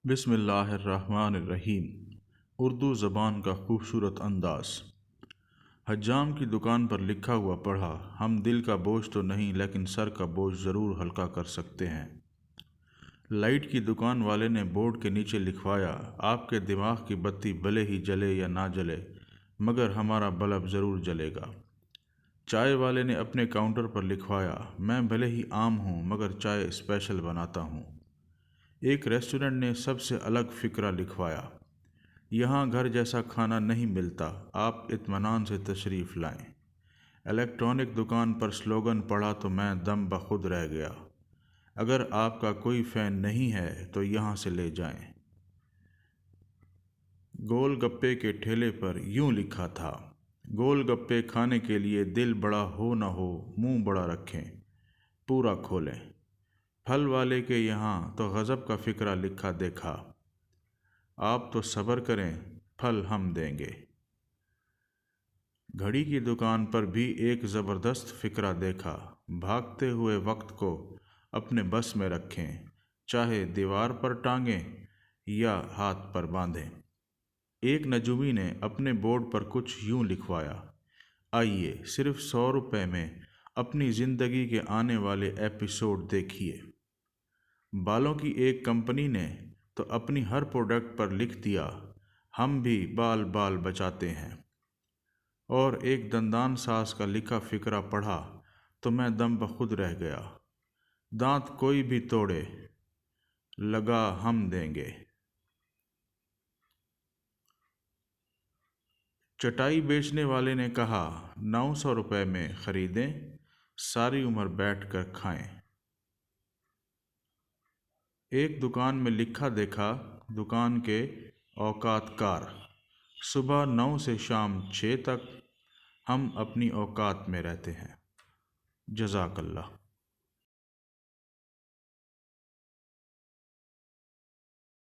بسم اللہ الرحمن الرحیم۔ اردو زبان کا خوبصورت انداز۔ حجام کی دکان پر لکھا ہوا پڑھا، ہم دل کا بوجھ تو نہیں لیکن سر کا بوجھ ضرور ہلکا کر سکتے ہیں۔ لائٹ کی دکان والے نے بورڈ کے نیچے لکھوایا، آپ کے دماغ کی بتی بھلے ہی جلے یا نہ جلے مگر ہمارا بلب ضرور جلے گا۔ چائے والے نے اپنے کاؤنٹر پر لکھوایا، میں بھلے ہی عام ہوں مگر چائے اسپیشل بناتا ہوں۔ ایک ریسٹورنٹ نے سب سے الگ فقرہ لکھوایا، یہاں گھر جیسا کھانا نہیں ملتا، آپ اطمینان سے تشریف لائیں۔ الیکٹرانک دکان پر سلوگن پڑھا تو میں دم بخود رہ گیا، اگر آپ کا کوئی فین نہیں ہے تو یہاں سے لے جائیں۔ گول گپے کے ٹھیلے پر یوں لکھا تھا، گول گپے کھانے کے لیے دل بڑا ہو نہ ہو منہ بڑا رکھیں، پورا کھولیں۔ پھل والے کے یہاں تو غضب کا فقرہ لکھا دیکھا، آپ تو صبر کریں پھل ہم دیں گے۔ گھڑی کی دکان پر بھی ایک زبردست فقرہ دیکھا، بھاگتے ہوئے وقت کو اپنے بس میں رکھیں، چاہے دیوار پر ٹانگیں یا ہاتھ پر باندھیں۔ ایک نجومی نے اپنے بورڈ پر کچھ یوں لکھوایا، آئیے صرف 100 روپے میں اپنی زندگی کے آنے والے ایپیسوڈ دیکھیے۔ بالوں کی ایک کمپنی نے تو اپنی ہر پروڈکٹ پر لکھ دیا، ہم بھی بال بال بچاتے ہیں۔ اور ایک دندان ساز کا لکھا فقرہ پڑھا تو میں دم بخود رہ گیا، دانت کوئی بھی توڑے لگا ہم دیں گے۔ چٹائی بیچنے والے نے کہا، 900 روپے میں خریدیں، ساری عمر بیٹھ کر کھائیں۔ ایک دکان میں لکھا دیکھا، دکان کے اوقات کار، صبح 9 سے شام 6 تک ہم اپنی اوقات میں رہتے ہیں۔ جزاک اللہ۔